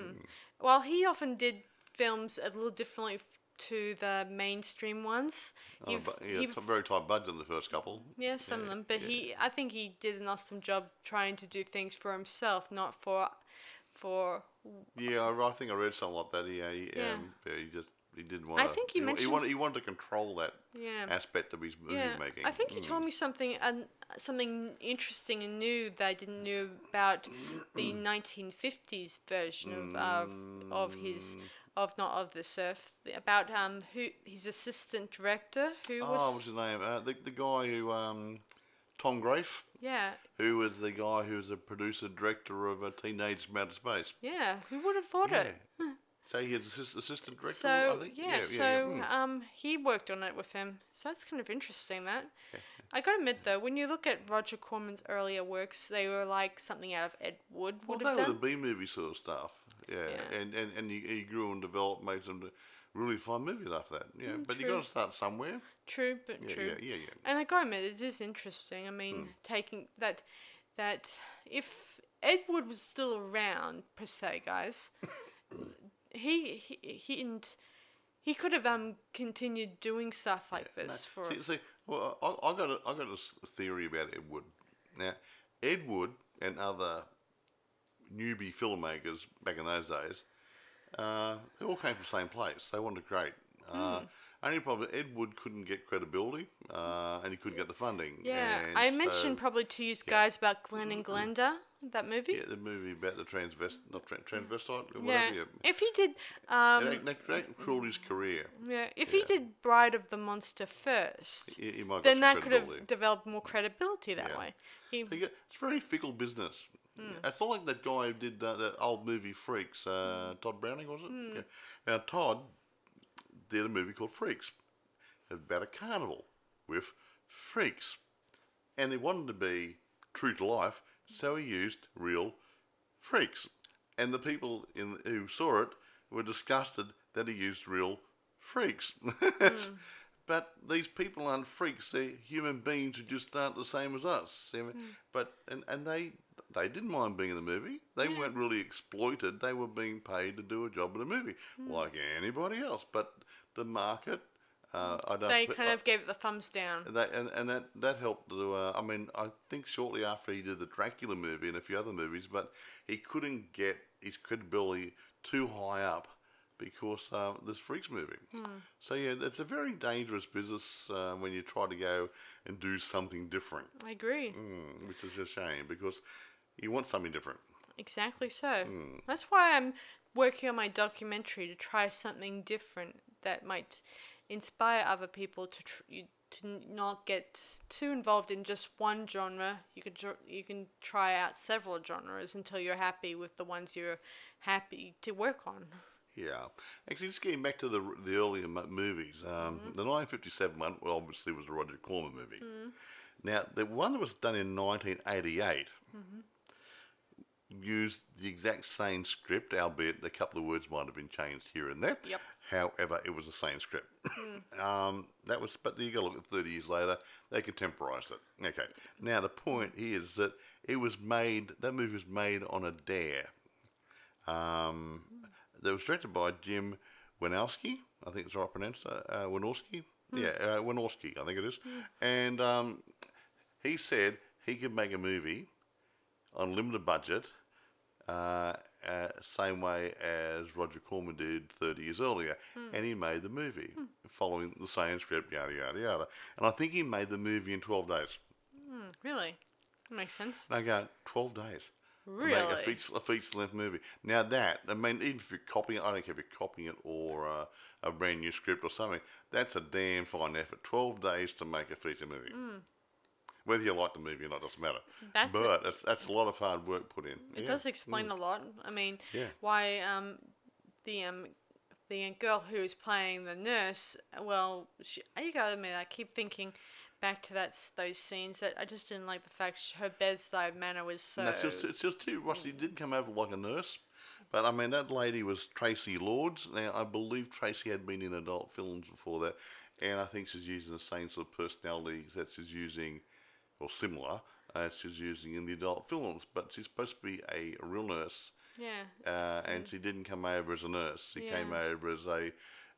Well, he often did films a little differently to the mainstream ones. Oh, but, yeah, it's a very tight budget in the first couple. Yeah, some of them. But I think he did an awesome job trying to do things for himself, not for. Yeah, I think I read something like that. He didn't want. I think you mentioned. He wanted to control that Yeah. aspect of his movie Yeah, making. I think you told me something interesting and new that I didn't know about the 1950s version of his not of this earth, about who his assistant director who was. Oh, what's his name? The guy who Tom Grafe, Yeah, who was the guy who was the producer director of Teenage from Outer Space. yeah. Who would have thought it? So he was assistant director. So I think. he worked on it with him. So that's kind of interesting. That I gotta admit though, when you look at Roger Corman's earlier works, they were like something out of Ed Wood Well, would have they were done. the B movie sort of stuff. Yeah. And he grew and developed, made some really fun movies after that. Yeah, but you true. got to start somewhere. True, but Yeah, true. yeah. And I gotta admit, it is interesting. I mean, taking that if Ed Wood was still around per se, guys, he could have continued doing stuff like this for. See, well, I got a theory about Ed Wood. Now, Ed Wood and other newbie filmmakers back in those days, they all came from the same place. They wanted to create. Only problem, Ed Wood couldn't get credibility, and he couldn't get the funding. Yeah, and I mentioned probably to you guys about Glenn and Glenda, that movie. Yeah, the movie about the transvestite, or Yeah, whatever. Yeah. if he did, That cruelled his career. if he did Bride of the Monster first, He might then got that some could have credibility. developed more credibility that Yeah. way. It's very fickle business. It's not like that guy who did that old movie Freaks, Todd Browning, was it? Yeah. Now, Todd did a movie called Freaks about a carnival with freaks. And he wanted to be true to life, so he used real freaks. And the people who saw it were disgusted that he used real freaks. But these people aren't freaks; they're human beings who just aren't the same as us. But they didn't mind being in the movie. They weren't really exploited. They were being paid to do a job in a movie, like anybody else. But the market, They kind of gave it the thumbs down. that helped to. I mean, I think shortly after he did the Dracula movie and a few other movies, but he couldn't get his credibility too high up because this Freaks movie. So yeah, it's a very dangerous business when you try to go and do something different. I agree. Which is a shame because you want something different. Exactly so. That's why I'm working on my documentary to try something different that might inspire other people to not get too involved in just one genre. You can try out several genres until you're happy with the ones you're happy to work on. Yeah, actually, just getting back to the earlier movies, the 1957 one, well, obviously was a Roger Corman movie. Now, the one that was done in 1988 used the exact same script, albeit a couple of words might have been changed here and there. Yep. However, it was the same script. But you got to look at 30 years later, they contemporized it. Okay. Now, the point is that that movie was made on a dare. That was directed by Jim Wynorski, I think it's right pronounced, Wynorski. Yeah, Wynorski, I think it is. And he said he could make a movie on a limited budget, same way as Roger Corman did 30 years earlier. And he made the movie following the same script, yada, yada, yada. And I think he made the movie in 12 days. Really? That makes sense. They go, 12 days. Really? Make a feature-length movie. Now that, I mean, even if you're copying it, I don't care if you're copying it or a brand new script or something, that's a damn fine effort. 12 days to make a feature movie. Whether you like the movie or not doesn't matter. That's a lot of hard work put in. It does explain a lot. I mean, Yeah. why the girl who is playing the nurse, well, you gotta admit, I keep thinking back to those scenes that I just didn't like the fact her bedside manner was so... No, it's just too rusty. It didn't come over like a nurse. But, I mean, that lady was Tracy Lords. Now, I believe Tracy had been in adult films before that. And I think she's using the same sort of personality that she's using, or similar, as she's using in the adult films. But she's supposed to be a real nurse. Yeah. And she didn't come over as a nurse. She Yeah. came over as a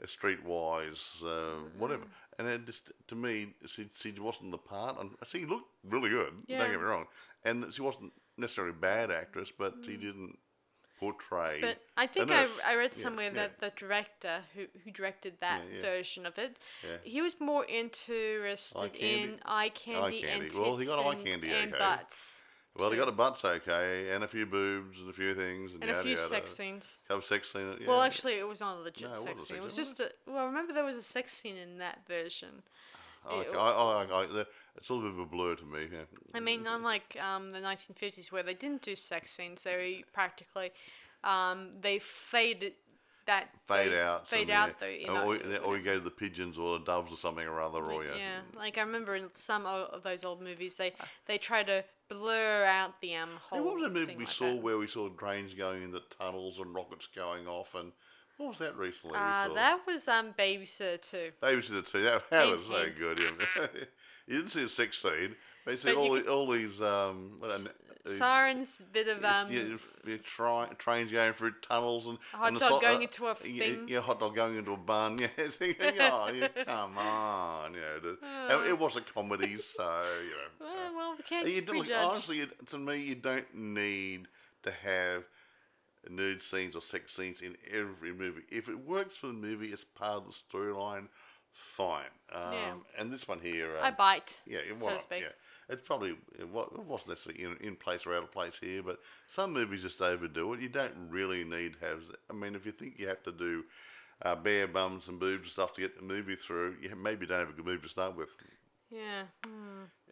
streetwise whatever. And it just, to me, she wasn't the part. And she looked really good, Yeah. don't get me wrong. And she wasn't necessarily a bad actress, but she didn't portray But I think a nurse. I read somewhere that the director who directed that version of it, he was more interested in eye candy and tits Well, he got eye candy, and okay. butts. Well, he got a butts okay, and a few boobs and a few things. And And a few sex scenes. Have a sex scene. Yeah. Well, actually, it was not a legit No, it sex wasn't a scene. It was sex just well, remember there was a sex scene in that version. It's a little bit of a blur to me. Yeah. I mean, unlike the 1950s where they didn't do sex scenes, they practically they fade out though. Or you go to the pigeons or the doves or something or other. Or Yeah, like I remember in some of those old movies, they try to blur out the whole. What was a movie thing we like saw that. where we saw trains going in the tunnels and rockets going off, and what was that recently? We saw? That was Babysitter 2. Babysitter 2. That was so Hint. good. Yeah. You didn't see a sex scene. They see But all these Sirens, bit of trains going through tunnels and hot and dog going into a thing. Yeah, hot dog going into a bun. Yeah, thinking, come on, it was a comedy, so Well, we can't You don't, prejudge. honestly, to me, you don't need to have nude scenes or sex scenes in every movie. If it works for the movie, it's part of the storyline. Fine. And this one here, I bite. yeah, so to speak. Yeah. It's probably it wasn't necessarily in place or out of place here, but some movies just overdo it. You don't really need to have. I mean, if you think you have to do bare bums and boobs and stuff to get the movie through, you maybe don't have a good movie to start with. Yeah.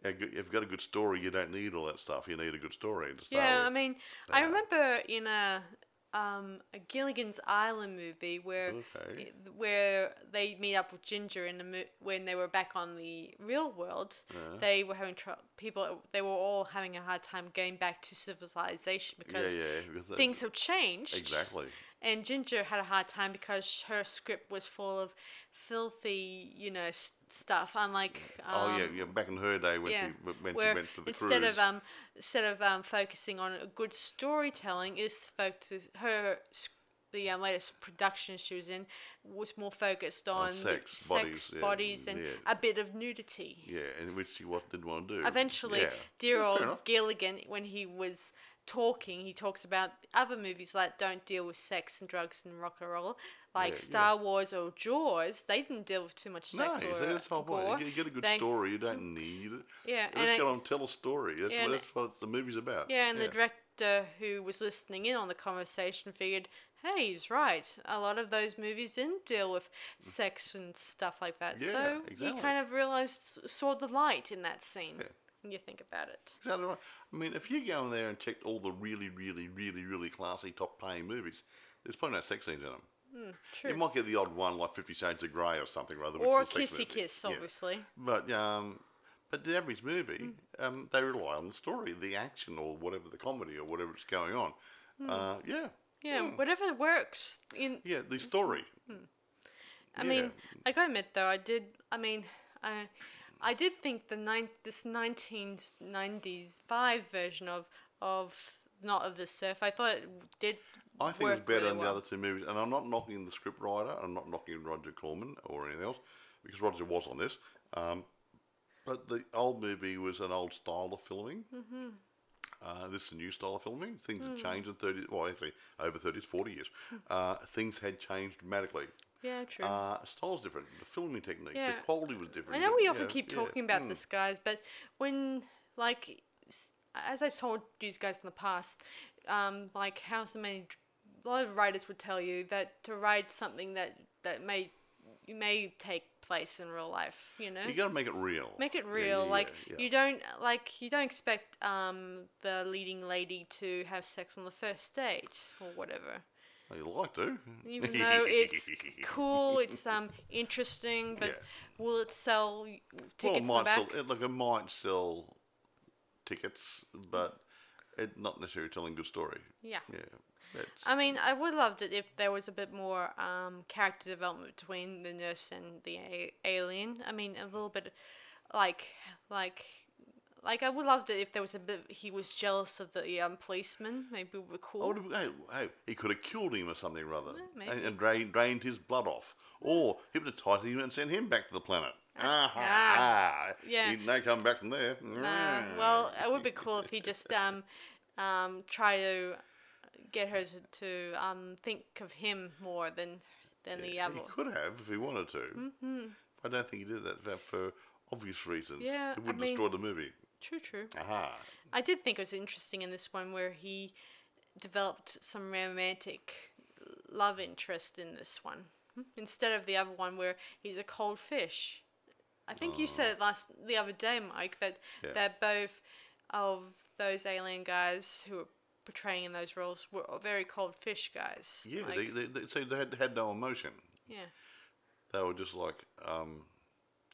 If you've got a good story, you don't need all that stuff. You need a good story to start Yeah, with. I mean, I remember in a Gilligan's Island movie where they meet up with Ginger when they were back on the real world. They were having they were all having a hard time getting back to civilization because things have changed. Exactly. And Ginger had a hard time because her script was full of filthy, stuff. Unlike back in her day when she went for the instead cruise. Instead of focusing on a good storytelling, the latest production she was in was more focused on sex, bodies, and a bit of nudity. Yeah, and which she didn't want to do. Eventually, dear old Gilligan, when he was talking, he talks about other movies that don't deal with sex and drugs and rock and roll, like Star Wars or Jaws. They didn't deal with too much sex or that's the whole gore. point. You get a good story, you don't need it. Yeah, Just go and tell a story. That's what the movie's about. Yeah, and the director who was listening in on the conversation figured, hey, he's right. A lot of those movies didn't deal with sex and stuff like that. Yeah, so exactly. he kind of saw the light in that scene. Yeah. When you think about it. Exactly right. I mean, if you go in there and check all the really, really, really, really classy, top-paying movies, there's probably no sex scenes in them. True. You might get the odd one like 50 Shades of Grey or something rather. Or Kissy Kiss, obviously. But But the average movie, they rely on the story, the action, or whatever the comedy, or whatever is going on. Yeah. Yeah, Mm. whatever works in. Yeah, the story. I Yeah. mean, I gotta admit though, I did. I mean, I did think this 1995 version of not of the surf. I thought it did I think it's work better really than the well. other two movies, and I'm not knocking the script writer. I'm not knocking Roger Corman or anything else, because Roger was on this. Um, but the old movie was an old style of filming. This is a new style of filming. Things have changed in 30, well, actually, over 30 to 40 years. Things had changed dramatically. Yeah, true. Style's different. The filming techniques, the Yeah, quality was I different. know But we often yeah, keep yeah. talking about this, guys, but when like as I told you guys in the past, like how so many a lot of writers would tell you that to write something that may take place in real life, you know. You got to make it real. Make it Yeah, real. yeah, Like yeah, you don't expect the leading lady to have sex on the first date or whatever. yeah. You like to. Even though it's cool, it's interesting, Yeah. but will it sell Well, it tickets in the might sell. back? It might sell tickets, but it not necessarily telling a good story. Yeah. Yeah. That's, I mean, I would love it if there was a bit more character development between the nurse and the alien. I mean, a little bit like like I would love it if there was a bit. He was jealous of the policeman. Maybe it would be I cool. would have, hey, he could have killed him or something rather, maybe. and drained his blood off, or hypnotised him and sent him back to the planet. Yeah. He'd no come back from there. Well, it would be cool if he just try to get her to think of him more than the Yeah, other. he could have if he wanted to. I don't think he did that for obvious reasons. Yeah, It I would mean, destroy the movie. true. Aha. I did think it was interesting in this one where he developed some romantic love interest in this one instead of the other one where he's a cold fish. I think you said it the other day, Mike, that Yeah. that both of those alien guys who were portraying in those roles were very cold fish guys. Yeah, Like, they had no emotion. yeah, They were just like, how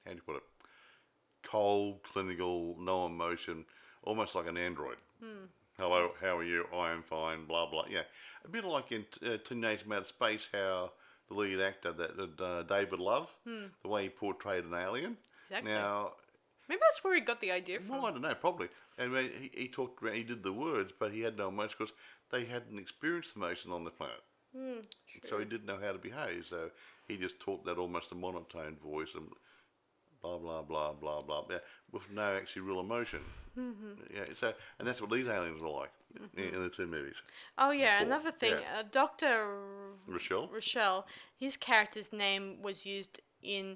do you put it? Cold, clinical, no emotion, almost like an android. Hello, how are you? I am fine, blah, blah. Yeah. A bit like in Teenage from Outer Space, how the lead actor, David Love, the way he portrayed an alien. exactly. Now, Maybe that's where he got the idea from. well, I don't know, probably. And he talked around, he did the words, but he had no emotion because they hadn't experienced emotion on the planet. So he didn't know how to behave. So he just talked that almost a monotone voice and blah blah blah blah blah, yeah, with no actually real emotion. Yeah. So and that's what these aliens were like in the two movies. Oh yeah, Before. another thing, Yeah. Doctor Rochelle. Rochelle, his character's name was used in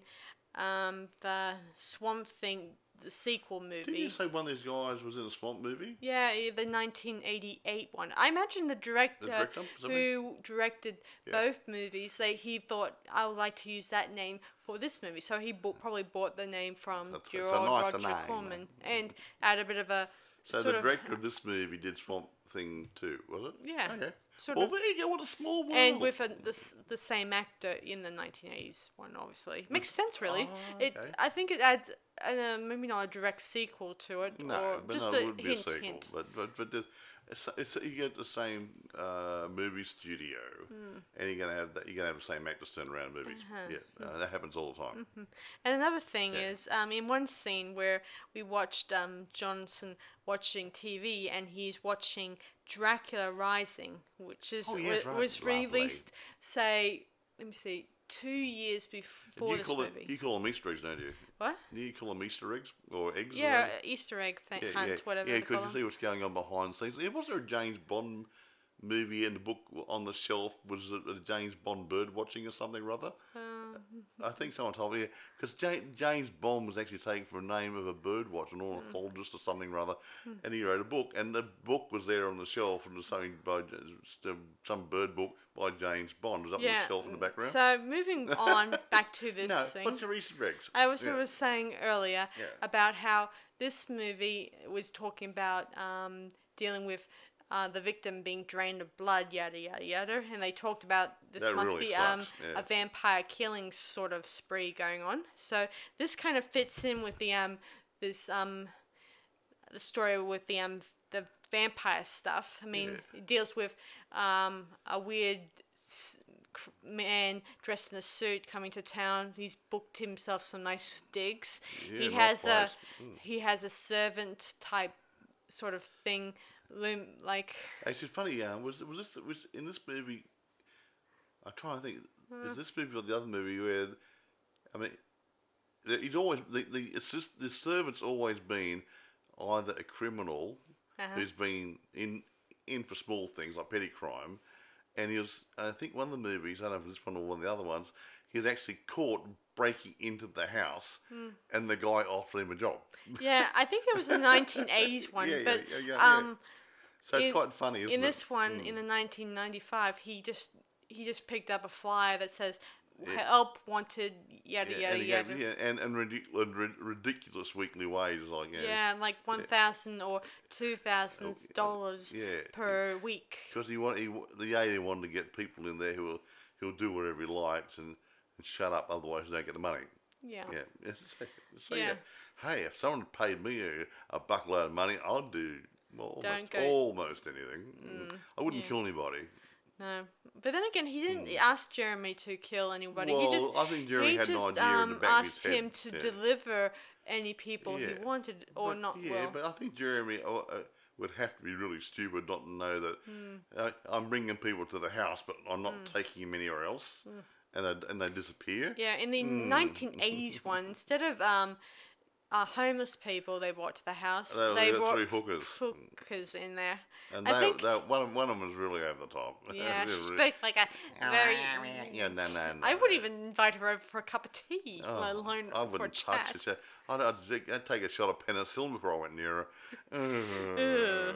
the Swamp Thing, the sequel Didn't movie. you say one of these guys was in a swamp movie? Yeah, the 1988 one. I imagine the director director, who directed Yeah. both movies, he thought, I would like to use that name for this movie. So he probably bought the name from That's your it's a old nicer Roger name. Corman and add a bit of a So sort the of director of this movie did Swamp Thing too, was it? Yeah. Okay. Sort Well, of. there you go. What a small world. And with the same actor in the 1980s one, obviously. Makes sense, really. Okay. I think it adds maybe not a direct sequel to it, No, or but just no, it a would be a hint, sequel. hint. But you get the same movie studio, and you're gonna have that. You're gonna have the same actors turn around in movies. Yeah, that happens all the time. And another thing Yeah. is, in one scene where we watched Johnson watching TV, and he's watching Dracula Rising, which is Oh, yes, right. was Lovely. released, say, let me see, 2 years before You this call movie. you call them Easter eggs, don't you? What? You call them Easter eggs or eggs? or Yeah, whatever? Easter egg Yeah, hunt, whatever yeah, they call because you them. see what's going on behind the scenes. Was there a James Bond movie in the book on the shelf? Was it a James Bond bird watching or something or other? I think someone told me, because James Bond was actually taken from a name of a bird watch, an ornithologist or something or other, and he wrote a book, and the book was there on the shelf, and there's something by some bird book by James Bond. Was up on the shelf in the background? So moving on back to this No, thing. what's your Easter eggs? I was Yeah. saying earlier Yeah. about how this movie was talking about dealing with the victim being drained of blood, yada yada yada, and they talked about this That must really be sucks, yeah. a vampire killing sort of spree going on. So this kind of fits in with the this the story with the vampire stuff. I mean, Yeah. it deals with a weird man dressed in a suit coming to town. He's booked himself some nice digs. Yeah, He nice has a place. he has a servant type sort of thing, like. Actually, it's funny. Was in this movie? I'm trying to think. Is this movie or the other movie where I mean, he's always the servant's always been either a criminal Uh-huh. who's been in for small things like petty crime, and he was. I think one of the movies. I don't know if this one or one of the other ones. He was actually caught breaking into the house, and the guy offered him a job. Yeah, I think it was the 1980s one, Yeah, yeah, but yeah, yeah. So it's in quite funny, isn't in it? this one in the 1995, he just picked up a flyer that says Yeah. help wanted, yada Yeah, yada and he gave yada. ridiculous weekly wages, like Yeah, like 1,000 or $2,000 yeah, per week. because the AD wanted to get people in there who'll do whatever he likes and shut up, otherwise they don't get the money. Yeah. Yeah, so Yeah. hey, if someone paid me a buckload of money, I'd do Don't go. almost anything. I wouldn't yeah. kill anybody. No, but then again, he didn't ask Jeremy to kill anybody. Well, I think Jeremy had an idea in the back of his asked head. him to deliver any people he Yeah. wanted or But, not. yeah, Well, but I think Jeremy would have to be really stupid not to know that I'm bringing people to the house, but I'm not taking them anywhere else, and they disappear. yeah, in the 1980s one, instead of homeless people they brought to the house, They got brought three hookers. hookers in there. And I think, one of them was really over the top. yeah, she Really- spoke like a very. Yeah, no. I wouldn't even invite her over for a cup of tea, Oh, let alone I for a wouldn't chat. touch it. I'd take a shot of penicillin before I went near Ugh. her.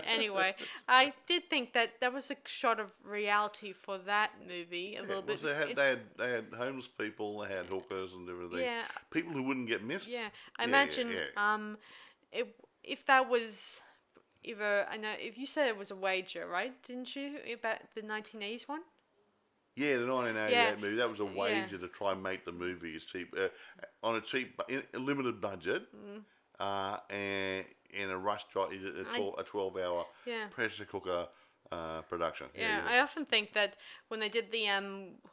Anyway, I did think that was a shot of reality for that movie a little bit. They It's- had homeless people, they had hookers and everything. Yeah. People who wouldn't get missed. Yeah, I Yeah, imagine yeah. if that was either, I know if you said it was a wager, right? Didn't you, about the 1980s one? Yeah, the 1988 Yeah, movie. That was a yeah. wager to try and make the movie as cheap, on a a limited budget, and in a rush job, a 12-hour Yeah. pressure cooker production. Yeah, I often think that when they did the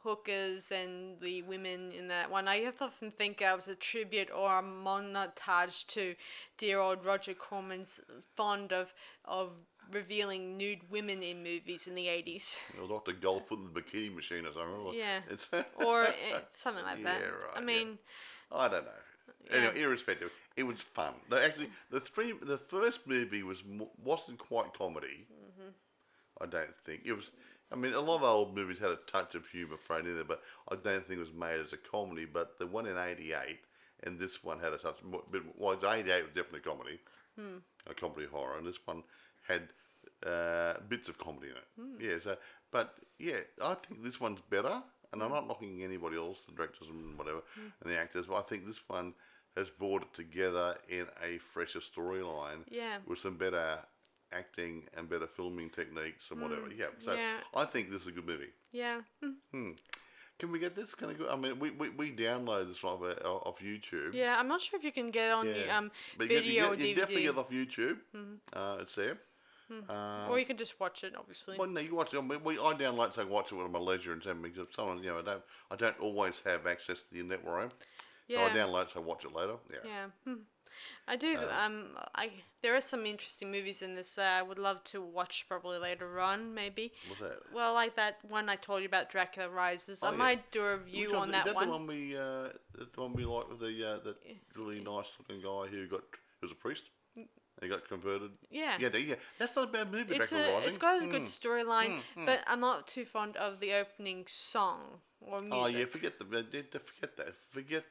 hookers and the women in that one, I often think it was a tribute or a montage to dear old Roger Corman's fond of revealing nude women in movies in the 80s. Or Dr. Goldfoot and the Bikini Machine or something. Yeah. It's Or something like that. Yeah, right, I mean, I don't know. Anyway, irrespective, it was fun. Actually, the first movie wasn't quite comedy. I don't think it was. I mean, a lot of old movies had a touch of humour thrown in there, but I don't think it was made as a comedy. But the one in '88 and this one had a touch. Well, '88 was definitely a comedy, a comedy horror, and this one had bits of comedy in it. Yeah. So, but yeah, I think this one's better. And I'm not knocking anybody else, the directors and whatever, and the actors, but I think this one has brought it together in a fresher storyline Yeah. with some better acting and better filming techniques and whatever. Yeah, so Yeah. I think this is a good movie. yeah. Can we get this kind of good? I mean, we download this off YouTube. Yeah, I'm not sure if you can get it on the But video or you DVD. definitely get it off YouTube. It's there. Or you can just watch it, obviously. Well, no, you watch it. I mean, I download, so I watch it at my leisure and something. Because someone, I don't always have access to the internet where I am. So I Yeah. download it, so I watch it later. Yeah. Yeah. I do. There are some interesting movies in this. I would love to watch probably later on, maybe. What's that? Well, like that one I told you about, Dracula Rises. I yeah. might do a review on that is that one. the one we like with the really nice looking guy who was a priest? And he got converted. Yeah. Yeah. That's not a bad movie. Dracula Rising. It's got a good storyline, but I'm not too fond of the opening song or music. Oh yeah, forget that. Forget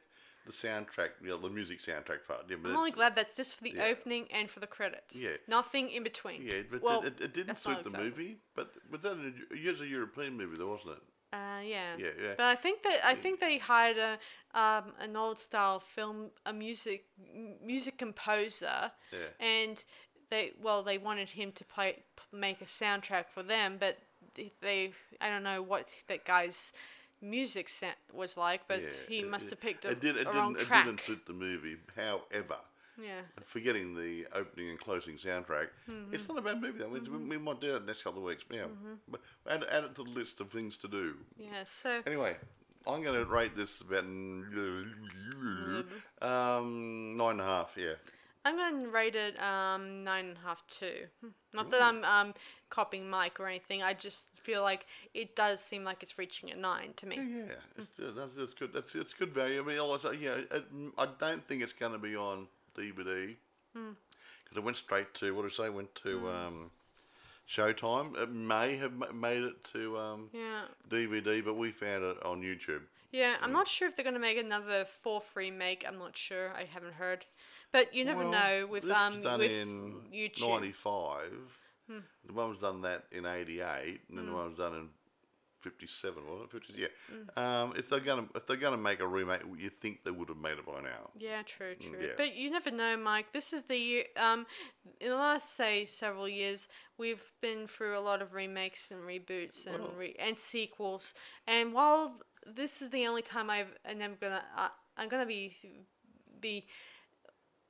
the soundtrack. The music soundtrack part. Yeah, but I'm only glad that's just for the opening and for the credits. Yeah. Nothing in between. Yeah, but well, it didn't that's suit not the exactly. movie. But was that it was a European movie, though, wasn't it? Yeah. Yeah. But I think they hired an old style music composer. Yeah. And they wanted him to make a soundtrack for them, but I don't know what that guy's music was like, but he must have picked a wrong track. It didn't suit the movie. However, Yeah. Forgetting the opening and closing soundtrack, it's not a bad movie. Though. We might do it next couple of weeks. Yeah, but add it to the list of things to do. Yeah. So. Anyway, I'm going to rate this about 9.5. Yeah. I'm going to rate it 9.5 too. Not that Ooh. I'm copying Mike or anything. I just feel like it does seem like it's reaching a 9 to me. Yeah. That's good. It's good value. I mean, also, I don't think it's going to be on DVD because it went straight to what did I say? Went to Showtime. It may have made it to Yeah. DVD, but we found it on YouTube. Yeah, I'm not sure if they're going to make another fourth remake. I'm not sure. I haven't heard. But you never know with this was done with in YouTube. 95. The one was done that in 88, and then the one was done in 57, wasn't it? 50, yeah. If they're gonna make a remake, you think they would have made it by now. Yeah, true. Yeah. But you never know, Mike. This is the year. In the last say several years, we've been through a lot of remakes and reboots and and sequels. And while this is the only time I'm gonna be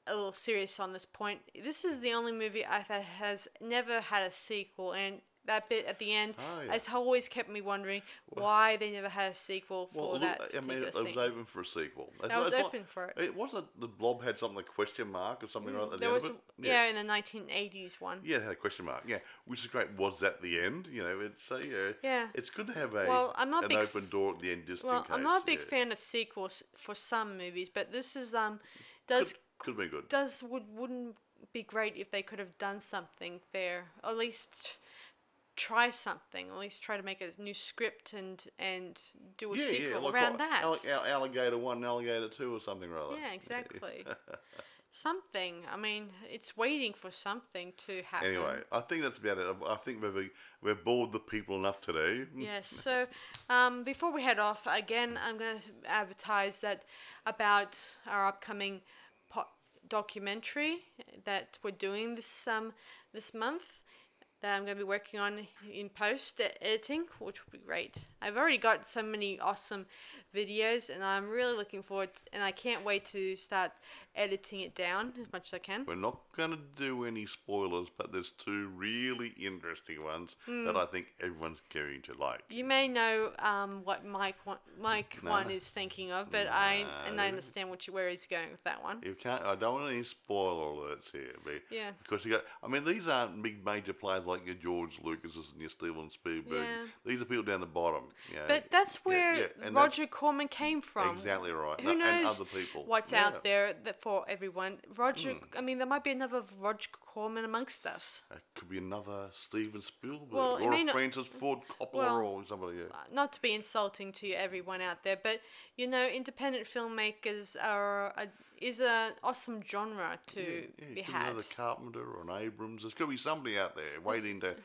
a little serious on this point. This is the only movie that has never had a sequel, and that bit at the end has always kept me wondering why they never had a sequel for that particular it scene. was open for a sequel. I was open for it. It wasn't the Blob had something like a question mark or something like that at the There end was of it. in the 1980s one. Yeah, it had a question mark. Yeah, which is great. Was that the end? It's it's good to have an open door at the end just in case. I'm not a big fan of sequels for some movies, but this is could be good. Wouldn't be great if they could have done something there. At least try something. At least try to make a new script and do a sequel like around that. Alligator 1 and Alligator 2 or something or other. Yeah, exactly. Something. I mean, it's waiting for something to happen. Anyway, I think that's about it. I think we've bored the people enough today. Yes. So, before we head off, again, I'm going to advertise that about our upcoming documentary that we're doing this month that I'm going to be working on in post editing, which will be great. I've already got so many awesome videos, and I'm really looking forward and I can't wait to start editing it down as much as I can. We're not going to do any spoilers, but there's two really interesting ones that I think everyone's going to like. You may know what Mike one is thinking of, but I understand where he's going with that one. You can't. I don't want any spoiler alerts here, Yeah. Because these aren't big major players like your George Lucases and your Steven Spielberg. Yeah. These are people down the bottom. But that's where Roger Corman came from. Exactly right. Who knows and other people. what's out there for everyone? Roger. I mean, there might be another Roger Corman amongst us. It could be another Steven Spielberg Or a Francis Ford Coppola or somebody. Yeah. Not to be insulting to everyone out there, but independent filmmakers is an awesome genre to be had. Another Carpenter or an Abrams. There's got to be somebody out there waiting to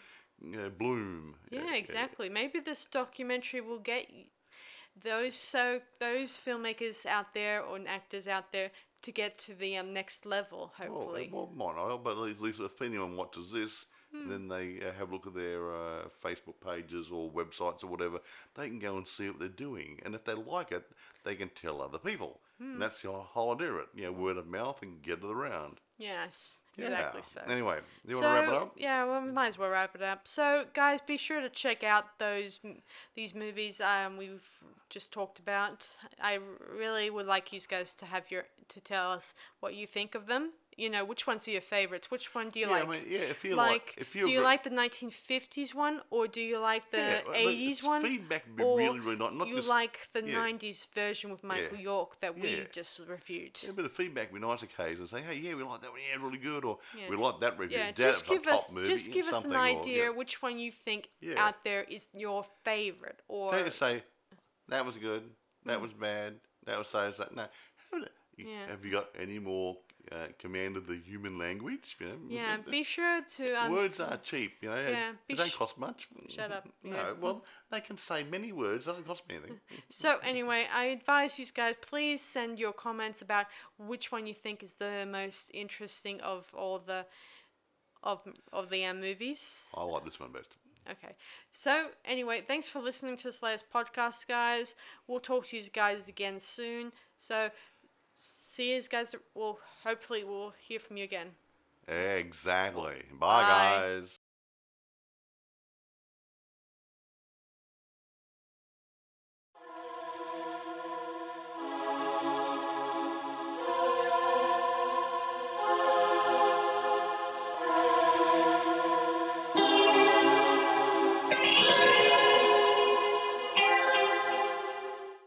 bloom. Yeah, exactly. Maybe this documentary will get those filmmakers out there or actors out there to get to the next level, hopefully. Well, might not, but at least if anyone watches this, then they have a look at their Facebook pages or websites or whatever, they can go and see what they're doing. And if they like it, they can tell other people. And that's the whole idea of it. Word of mouth and get it around. Yes. Exactly so. Anyway, do you want to wrap it up? Yeah, well, we might as well wrap it up. So, guys, be sure to check out these movies we've just talked about. I really would like you guys to tell us what you think of them. Which ones are your favorites? Which one do you like? I mean, if you do you like the 1950s one, or do you like the 80s one? Feedback would be or really not you just, like the 90s version with Michael York that we just reviewed. A bit of feedback would be nice occasionally. Say, hey, we like that one. Yeah, really good. Or we like that review. Yeah, just give us an idea which one you think out there is your favorite. Or don't just say that was good, that was bad, that was so. No, have you got any more? Command of the human language. Be sure to... words are cheap, they don't cost much. Shut up. No, well, they can say many words, doesn't cost me anything. So anyway, I advise you guys, please send your comments about which one you think is the most interesting of all the movies. I like this one best. Okay. So anyway, thanks for listening to this latest podcast, guys. We'll talk to you guys again soon. So See you guys. Well, hopefully we'll hear from you again. Exactly. Bye, Bye. guys.